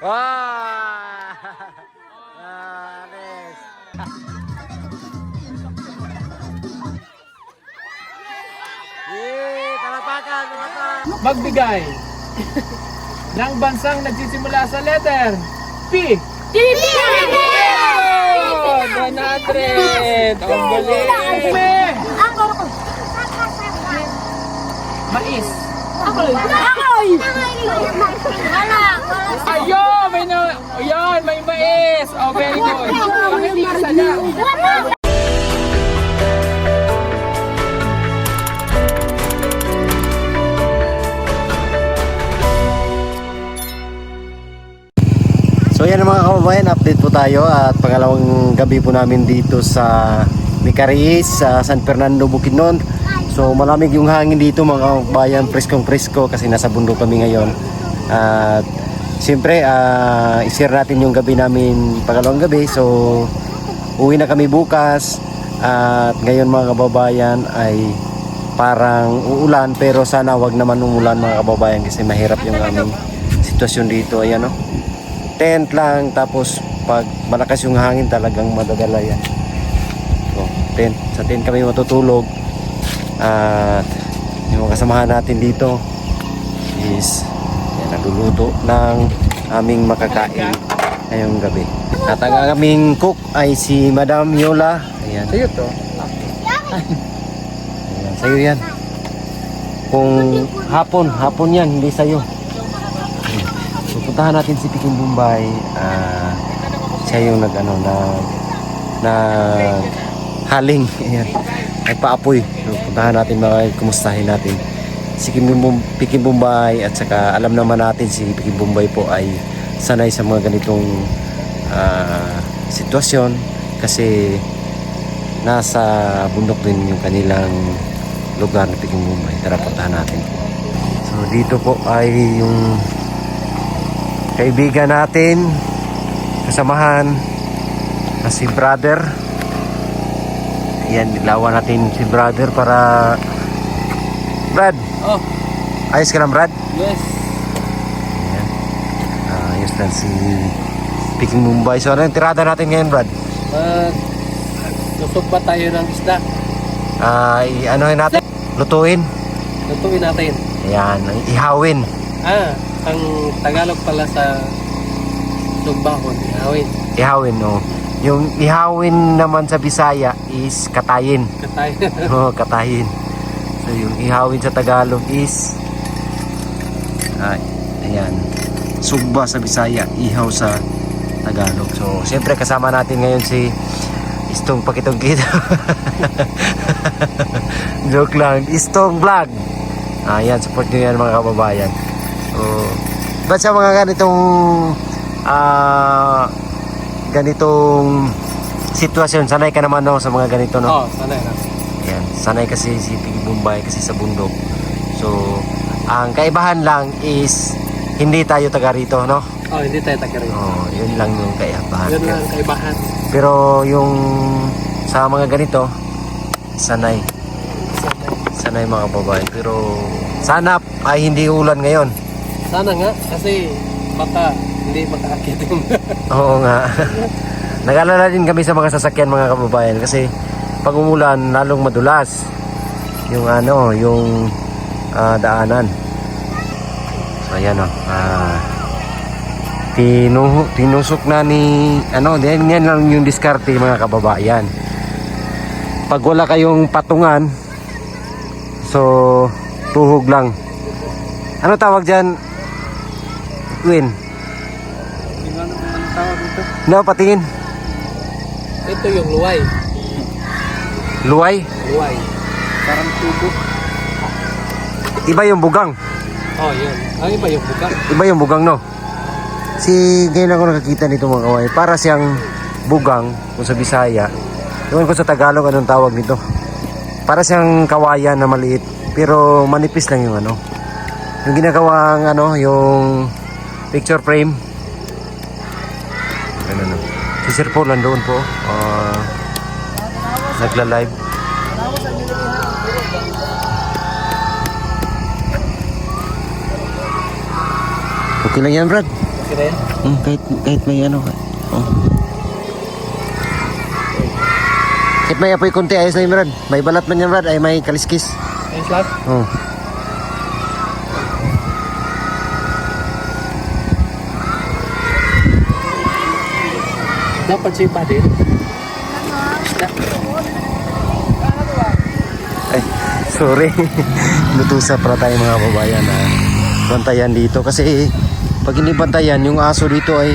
Wah! Anes. Talapakan, talapakan. Magbigay ng bansang nagsisimula sa letter P. Oh, 100! Ang galing! Mais. Ayun! May na... Ayun! May mais! Oh, very good. Hindi isa lang. So yan mga kababayan, update po tayo at pangalawang gabi po namin dito sa Micaris, sa San Fernando, Bukidnon. So malamig yung hangin dito mga kababayan, preskong presko kasi nasa bundok kami ngayon. At siyempre i-share natin yung gabi namin, pangalawang gabi. So uwi na kami bukas at ngayon mga kababayan ay parang uulan, pero sana wag naman umulan mga kababayan kasi mahirap yung aming sitwasyon dito. Ayan o, tent lang, tapos pag malakas yung hangin talagang madadala yan. So, tent, sa tent kami matutulog. At yung kasamahan natin dito is yan, nagluluto ng aming makakain ngayong gabi. At ang aming cook ay si Madam Yola. Ayan. Sa'yo to. Ayan, sa'yo yan. Kung hapon yan, hindi sa'yo. So, puntahan natin si Piking Bombay. Siya yung nag haling. Ayan. Nagpaapoy. So, puntahan natin kumustahin natin si Piking Bombay, at saka alam naman natin si Piking Bombay po ay sanay sa mga ganitong sitwasyon kasi nasa bundok din yung kanilang lugar na Piking Bombay. Tara, puntahan natin. So dito po ay yung kaibigan natin, kasamahan na si brother. Ayan, nilawan natin si brother para Brad. Oh, Ayos ka lang, Brad? yes. Ayan. Ayos lang si Piking Bombay. So ano yung tirada natin ngayon, Brad? Lusog pa tayo ng isda. Anohin natin? Lutuin. Lutuin natin. Ayan, ihawin. Ang Tagalog pala sa sugbahon, ihawin. Ihawin, no. Yung ihawin naman sa Bisaya is katayin. Katay. Oh, katayin. So yung ihawin sa Tagalog is ayan, sugba sa Bisaya, ihaw sa Tagalog. So siyempre kasama natin ngayon si Istong Pakitong Kita. Joke lang, Istong Vlog. Ayan, support nyo yan mga kababayan. So ba't sa mga ganitong sitwasyon, sanay ka naman no, sa mga ganito, no? Oh, sanay na. Ayan, sanay kasi si Piking Bombay kasi sa bundok. So ang kaibahan lang is hindi tayo taga rito, no? Oh, hindi tayo taga-rin. Oh, yun lang yung kaibahan. Yun lang ang kaibahan. Pero yung sa mga ganito, sanay mga kababayan. Pero sana ay hindi ulan ngayon. Sana nga, kasi baka hindi makaakit yung... Oo nga. Nag-alala din kami sa mga sasakyan mga kababayan kasi pag umulan lalong madulas yung yung daanan. So ayan tinusok na ni yan lang yung diskarte mga kababayan. Pag wala kayong patungan, so tuhog lang. Ano tawag dyan, Win? Ano tawag dito? No, patingin. Ito yung luway. Luway? Luway. Parang tubo. Iba yung bugang. Oh, yun. Ang iba yung buka. Iba yung bugang, no? Ngayon ako nakakita nito mga kaway. Para siyang bugang kung sa Bisaya. Iwan ko sa Tagalog anong tawag nito. Para siyang kawayan na maliit. Pero manipis lang yung yung ginagawang yung picture frame. Si Sir Paul nandoon po. Nagla-live. Okay lang yan, Brad. ka rin? Kahit may ano. Oh. Kahit may apoy konti, ayos na yung Brad. May balat man yan Brad, ay may kaliskis. Ayos lang? Oh. Dapat siya pa din. Ay, sorry. Lutusa para tayo mga kababayan na bantayan dito. Kasi pag hindi bantayan, yung aso dito ay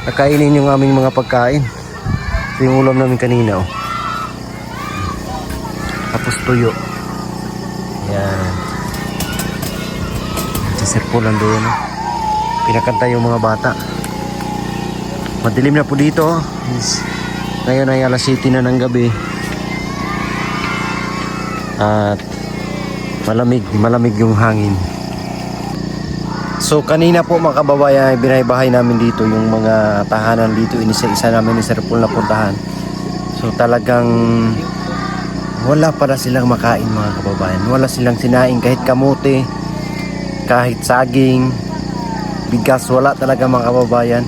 nakainin yung aming mga pagkain. Ito yung ulam namin kanina. Oh. Tapos tuyo. Yan. Si Sir Paul doon. Oh. Pinakanta yung mga bata. Madilim na po dito. Ngayon ay alas 7 na ng gabi. At malamig yung hangin. So kanina po mga kababayan, binabahay namin dito yung mga tahanan dito. Inisa-isa namin ni Sir Paul na puntahan. So talagang wala para silang makain mga kababayan. Wala silang sinaing kahit kamote, kahit saging, bigas, wala talaga mga kababayan.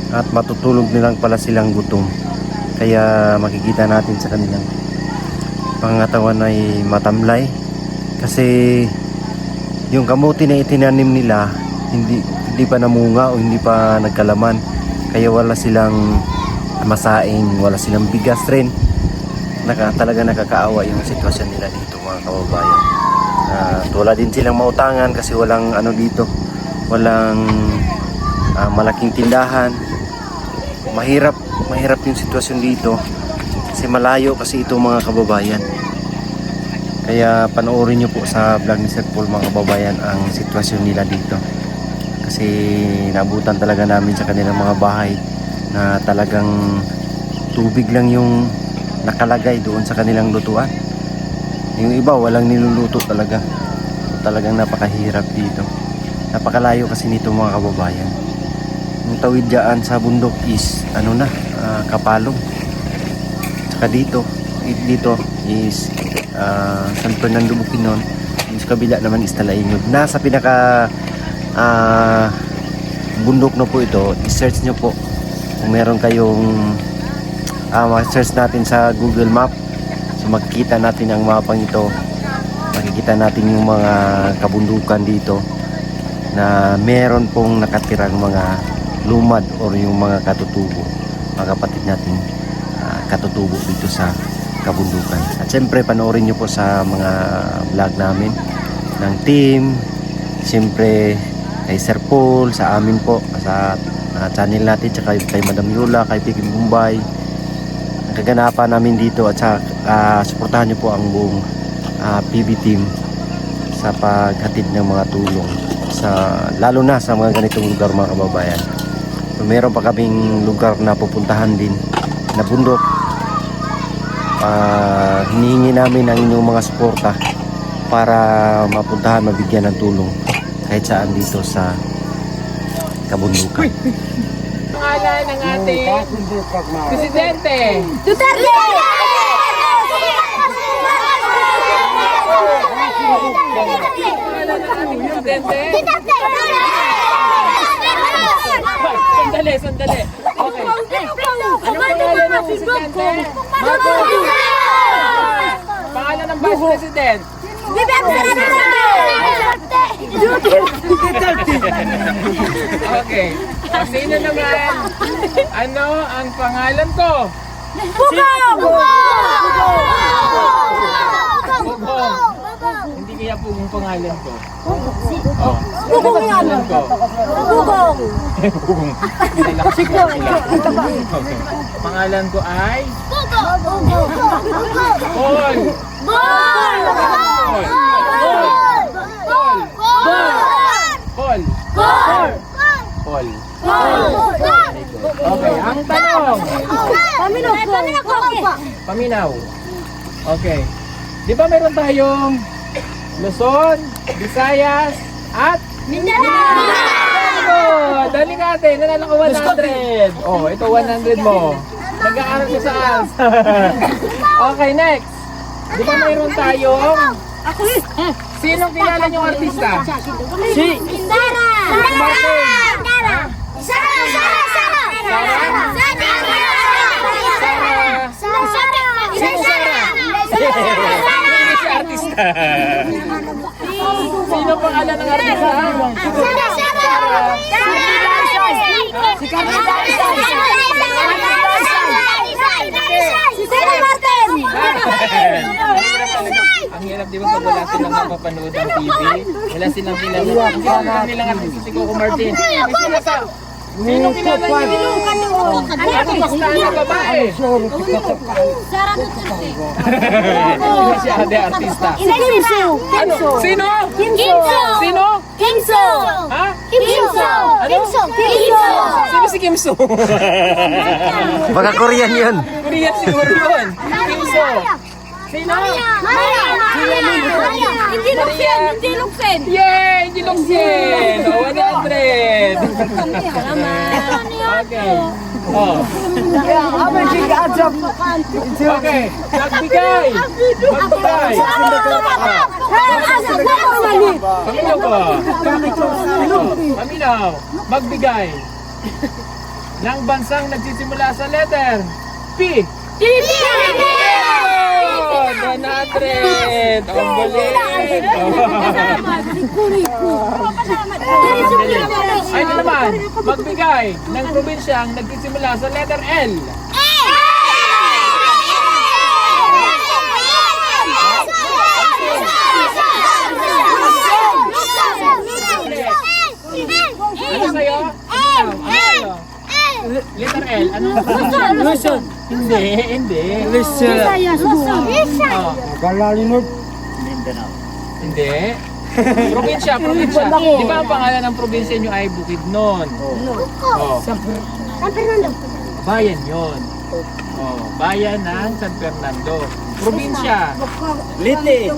At matutulog nilang pala silang gutom. Kaya makikita natin sa kanilang pangatawan ay matamlay. Kasi yung kamote na itinanim nila hindi pa namunga o hindi pa nagkalaman. Kaya wala silang masaing, wala silang bigas rin. Talaga nakakaawa yung sitwasyon nila dito mga kababayan. Wala din silang mautangan kasi walang ano dito, walang malaking tindahan. Mahirap yung sitwasyon dito kasi malayo kasi ito mga kababayan. Kaya panoorin nyo po sa vlog ni Sir Paul mga kababayan ang sitwasyon nila dito. Kasi nabutan talaga namin sa kanilang mga bahay na talagang tubig lang yung nakalagay doon sa kanilang lutuan. Yung iba walang niluluto talaga. Talagang napakahirap dito. Napakalayo kasi nito mga kababayan. Yung tawid dyan sa bundok is Kapalong. Saka dito is San Fernando Bukidnon. Yung sa kabila naman is Talaingod. Nasa pinaka bundok na po ito. I-search nyo po kung meron kayong search natin sa Google Map. So makikita natin ang mapang ito. Makikita natin yung mga kabundukan dito na meron pong nakatirang mga lumad or yung mga katutubo, mga kapatid natin katutubo dito sa kabundukan. At syempre panoorin nyo po sa mga vlog namin ng team, syempre kay Sir Paul, sa amin po sa channel natin, tsaka kay Madam Yola, kay Piking Bombay, ang kaganapan namin dito. At saka suportahan nyo po ang buong PB team sa paghatid ng mga tulong lalo na sa mga ganitong lugar mga kababayan. So, meron pa kaming lugar na pupuntahan din na bundok. Hinihingi namin ang inyong mga suporta para mapuntahan, mabigyan ng tulong kahit saan dito sa kabundukan. Pangalan ng ating Presidente. Duterte! Pangalan ng ating Presidente. Duterte! Sandali. Okay. Anong pangalan ng Presidente? Pangalan ng Vice President? Okay. Sino naman? Ano ang pangalan ko? Bugong. Hindi kaya Bugong pangalan ko. Oh. Bugong yan. Pangalan ko. Bugong. Bugong. Hindi lang sila. Okay. Pangalan ko ay Paul. Paul. Okay, ang tanong. Paminaw. Okay. Di ba meron tayong Luzon, Visayas, at Mindanao? Dali natin, nanalo ko 100. Oh, ito 100 mo. Nag-aaral ko sa ALS. Okay, next. Di ba meron tayong sinong kilala niyong artista? Si Indara! Martin. Indara! Sino pangalan ng artista? Ang hirap di ba pag wala silang napapanood ng TV? Wala silang kilala. Hindi lang nilang artista si Coco Martin. Sino kilala niyo? Artista na babae. Hindi siya ade artista. Ano? Sino? Sino? Ha? Ano? Sino si Kim So? Baka Korean yun. Korean siguro yun. Kim So. Sino? Hindi luksen. Yay! Hindi luksin! 100! Okay. Oh. Okay. Magbigay! Magbigay! Paminaw ko. Paminaw. Magbigay. Ng bansang nagsisimula sa letter P. 100! Ang galing! Ay, ito naman, magbigay ng probinsyang nagsisimula sa letter L. Ano sa'yo? Ano sa'yo? Letter L. Ano? Luzon. Hindi. Luzon. Oh. Hindi. Probinsya. Di ba ang pangalan ng probinsya nyo ay Bukidnon? Oh. San Fernando. Bayan yon. Oh, bayan ng San Fernando. Probinsya. Liti.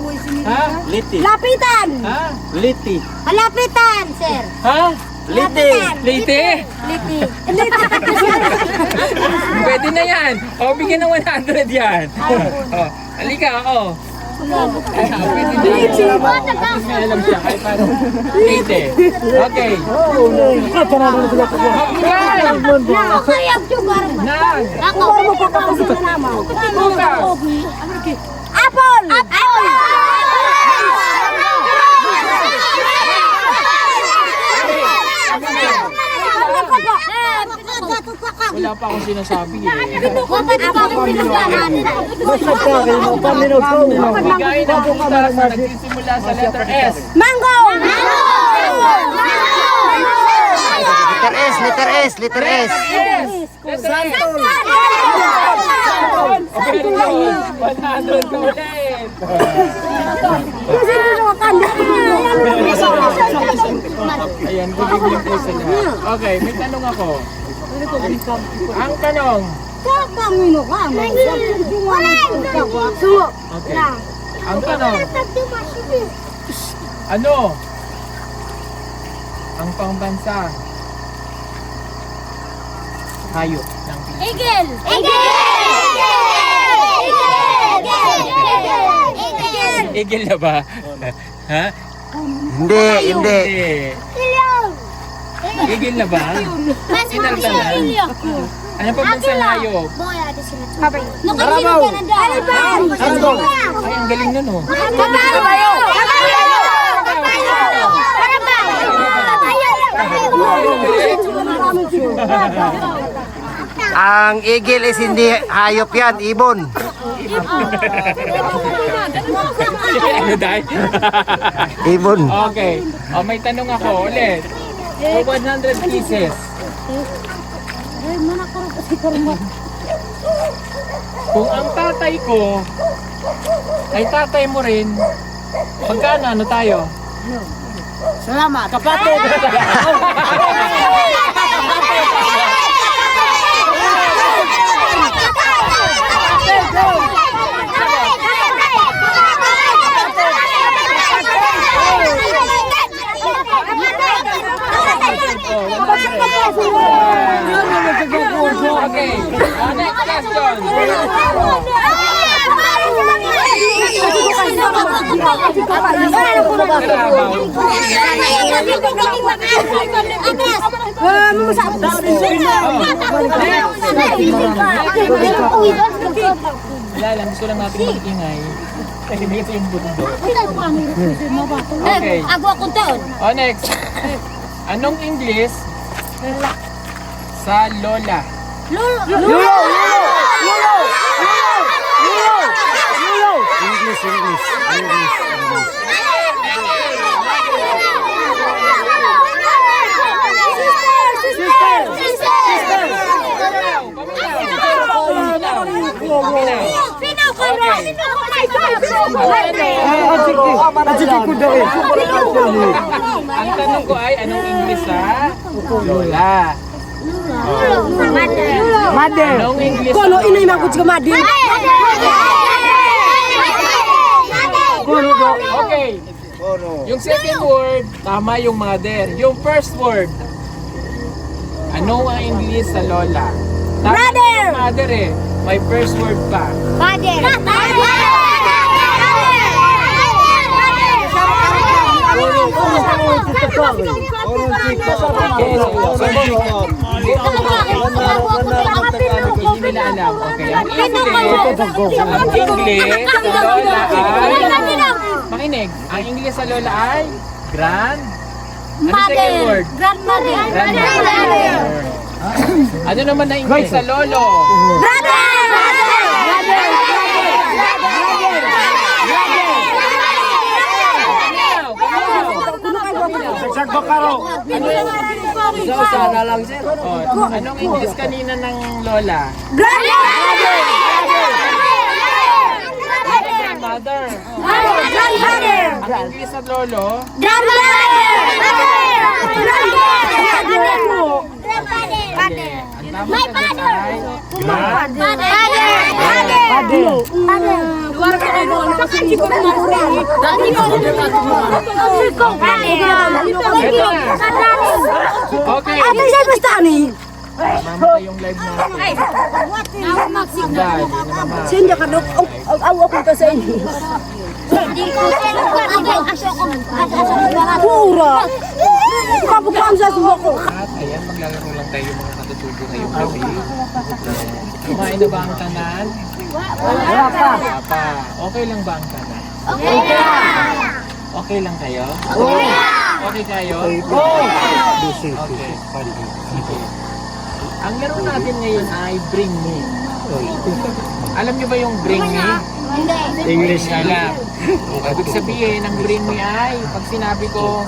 Ha? Liti. Lapitan. Ha? Liti. Lapitan, sir. Ha? Liti. Leyte? Liti. Pwede na yan. O, bigyan ng 100 yan. O, halika ako. Pwede na yan. At may alam siya kahit paano. Leyte. Okay. Magbigay! Ako yung sugar. Nang! Ako. Bukas! Apple. Apple. Wala pa akong sinasabi eh. Magbigay ng bukas na nagsisimula sa letter S. Mango! Letter S. Letter S. Okay, 100 ka ulit. Ayan, bibigyan ko sa lahat. Okay, may tanong ako. Ang tanong, okay. Ang tanong, ano ang pangbansa hayop ng Pilipinas? Eagle! Igil na ba? Ha? Hindi. Hindi. Igil na ba? Inaltalan? Ano pa bansa hayop? Ay, ang galing nun oh. Ang eagle is hindi hayop yan, ibon. Ano dahil? Ibon. Okay. O, may tanong ako ulit. For 100 pieces. Kung ang tatay ko ay tatay mo rin, magkano ano tayo? Salamat. Kapatid! Okay, next question. Wala lang, gusto lang natin mag-ingay Hindi kasi yung bundok. Okay. Ako akong taon. O, next. Anong English sa lola? Lulo! English. Ang tanong ko ay, anong English sa lola? Mother. Anong English sa Kono lola? inay makut sa mother. Okay. Yung second word, tama yung mother. Yung first word, ano ang English sa lola? Tama Brother! yung mother eh. May first word pa. Mother. Hindi nila alam. Okay. Ang English sa lola ay... Makinig. Ang English sa lola ay... Grand... Ano second word? Grandmother. Grandmother. Ano naman na English sa lolo? Oh, anong English kanina ng lola? Grandmother. Ang English sa lolo? Ang tama sagot ay okay. Mamatay yung live natin. Dahil, namama. Sino ka dok? Aw ako ka sa inyo. Pura. Kapag sa suko. At ayan, maglalaro lang tayo yung mga katutubo ngayong gabi. Kumain na ba ang tanan? Wala pa. Okay lang ba ang tanan? Okay lang kayo? Okay kayo? Okay. Ang laro natin ngayon ay Bring Me. Alam niyo ba yung Bring Me? English na lang. Ibig sabihin, ang Bring Me ay, pag sinabi ko,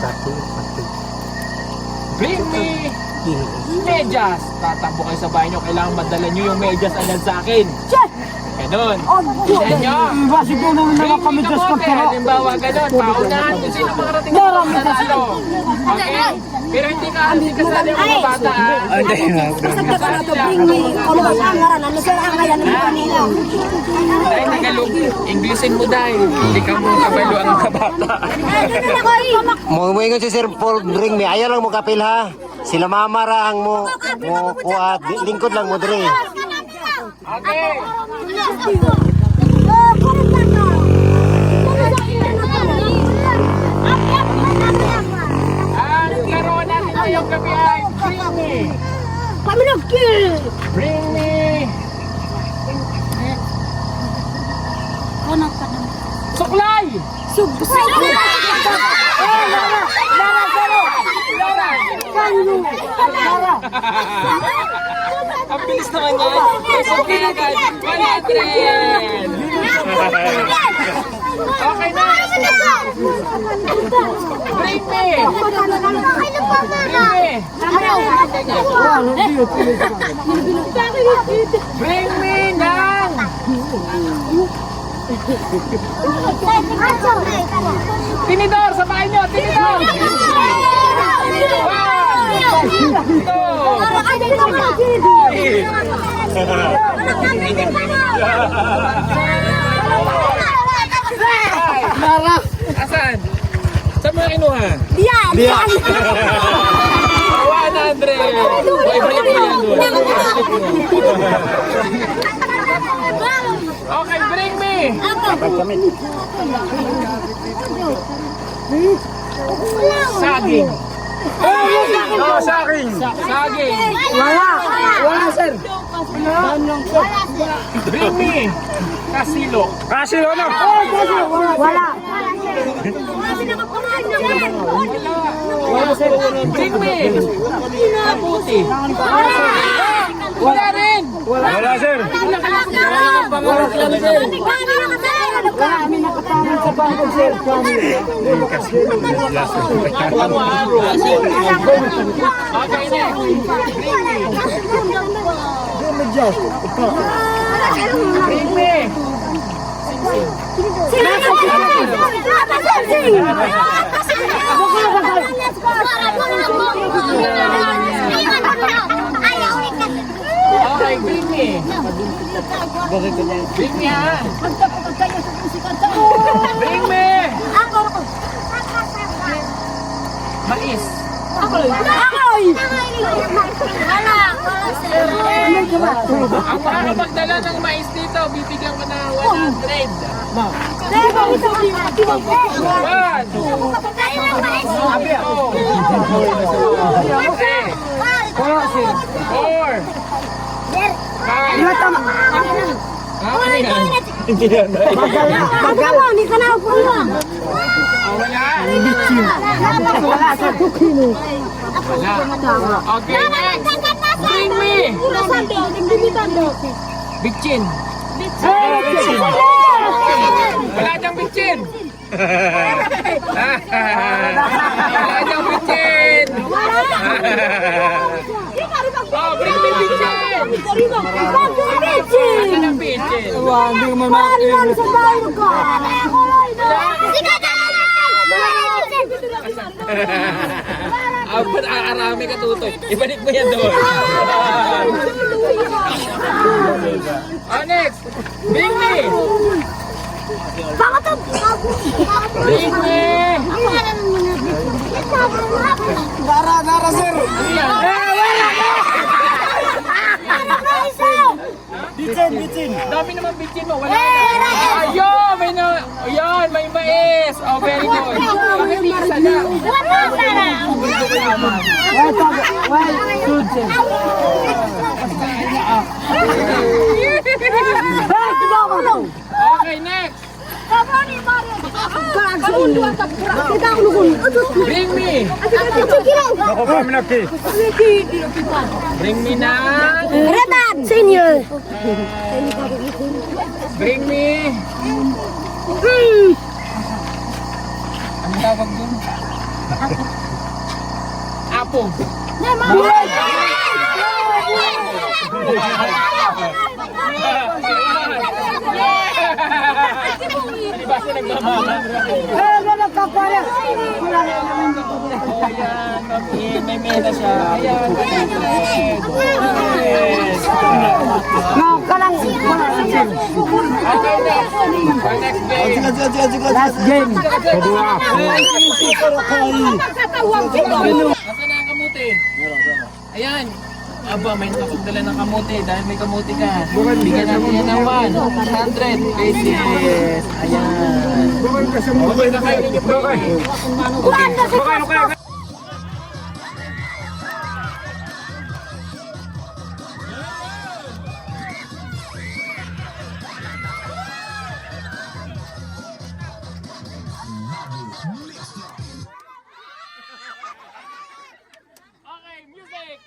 Bring Me medyas. Tatambo kayo sa bahay nyo, kailangan madala nyo yung medyas agad sa akin. Ganon. Tignan nyo. Bring Me kamote. Halimbawa, ganon. Paunahan kung sino makarating sa nanalo. Okay? Pero hindi kasali ang mga bata. Kasali lang. Dahil Tagalog, Englishin mo dahil. Hindi ka mo kabalo ang mga bata. Mo si Sir Paul bring me. Ayaw lang mo kapil ha. Sila mama ra ang mo kuha lingkod lang mo dire. Okay. Ang laro natin ngayong gabi ay Bring Me. Bring Me. Suklay. Ang bilis naman yan. Okay agad. 100. Okay na. Bring Me. Bring Me nang. Tinidor sa bahay nyo. Tinidor. Asan? Saan mo kinuha? Diyan. 100! Ay, balik mo yan doon. Okay, bring me! Saging. Saging. Saging. Wala sir. Bring me! Kasilo. Kasilo na. Wala. Jimmy. Kaputi. Wala rin. Wala, sir. Kami nakatangan sa bangko, sir. Okay, next. Jimmy. Okay, Jimmy. Bring me ha. Bring me. Mais. Ang makakapagdala ng mais dito, bibigyan ko na 100. One. Four. Five. Ano yan? Hindi ka na ako. Wala. Okay, next. Bring me. Bitchin. Wala diyang bitchin. Wala diyang bitchin. Oh, bring me bitchin. Asan ang bitchin? Ba't aarami ka tutoy? Ibalik mo yan doon. Oh, next. Bring me. Bring me. Dara, sir. Bitchin. Dami naman bitchin mo. Wala. Ayun, may mais. Oh, very good. Bakit isa lang? Okay, next. Bring me. Ako pa minaki. Bring me na. Senior. Bring me. Ang tawag dun? Apong. Di ba siya nagmamahal? Ayan, may mena siya. Ayan, yes. Okay, next. Our next game. Last game. Nasaan na ang kamuti? Ayan. Aba, may nakapagdala ng kamuti. Dahil may kamuti ka. Bigyan natin yan ng 100 pesos. Ayan. Okay na kayo ninyo po. Okay. Okay, music!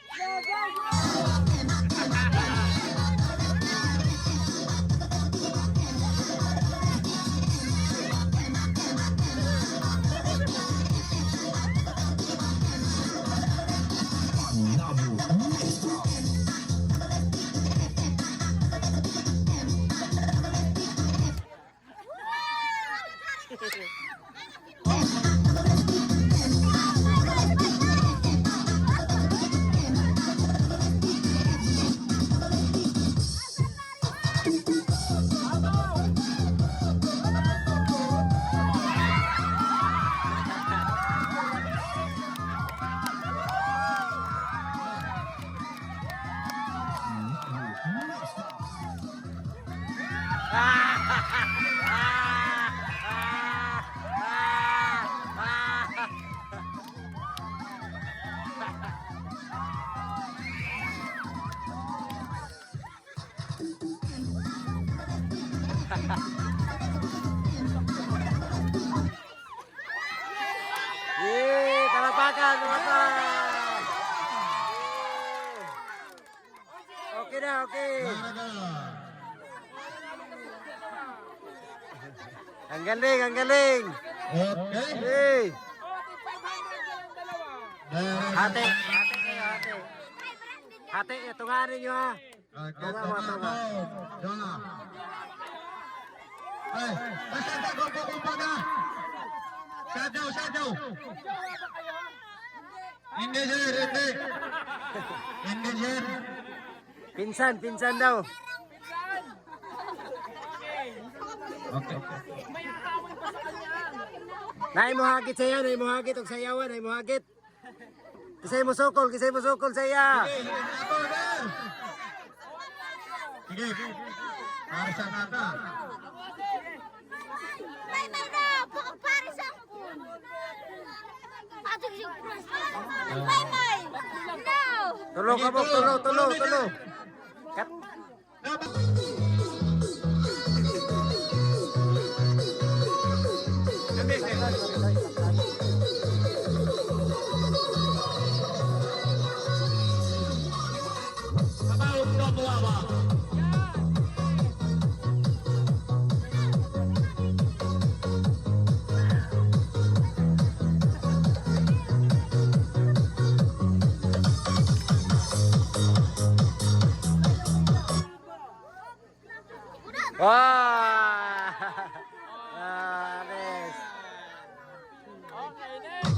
na, okay. Ang galing, ang galing. Okay. Hey. Oh, 500 na lang dalawa. Hati, hati kayo, hati. Hati, tunganin nyo ha. Okay, tama. Ay, asada ko po kumbaga. Sadaw, sadaw. Magjowa ba kayo? Hindi, sir, hindi. Hindi, sir. Pinsan, pinsan daw. Pinsan! Okay. Okay. May hatawin pa sa kanya. Nay mo hagit saya, nay mo hagit og sayawan, nay mo hagit. Kisay mo sukol saya. Ako, sir. Sige. Para sa kaka. May na, pare sa ako. Ato yung press. May. No. Tulo ka mo, tulo. Kat. Wah! Anes. Okay, next.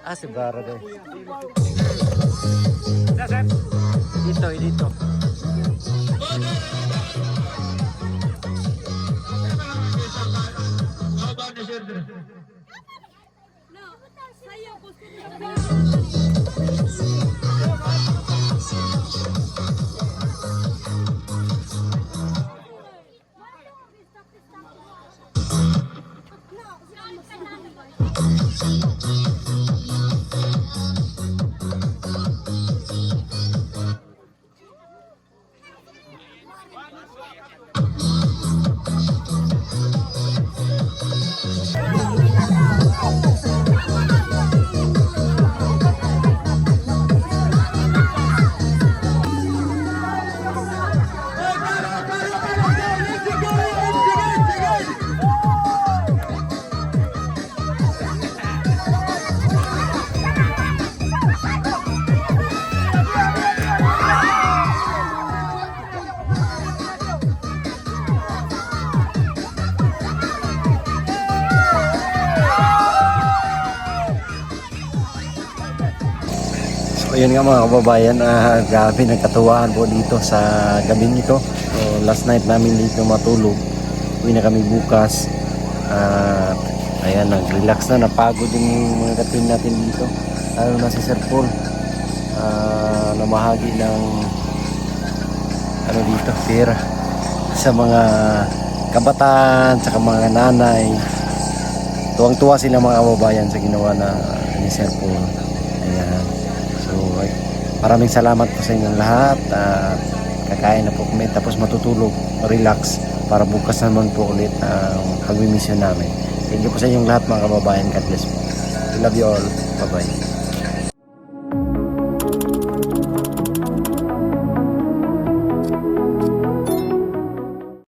Ah, si Bara daw. Dito. So yun nga mga kababayan, grabe nagkatuwaan po dito sa gabing ito. So last night namin dito matulog. Uwi na kami bukas. Ayan, nag-relax na, napagod yung mga katin natin dito. Lalo na si Sir Paul. Namahagi ng ano dito, pera sa mga kabataan, sa mga nanay. Tuwang-tuwa sila mga kababayan sa ginawa na ni Sir Paul. Ayan. So, maraming salamat po sa inyong lahat. Kakain na po kami tapos matutulog, relax para bukas naman po ulit ang pagmimisyon namin. Thank you po sa inyong lahat mga kababayan. God bless po. I love you all. Bye-bye.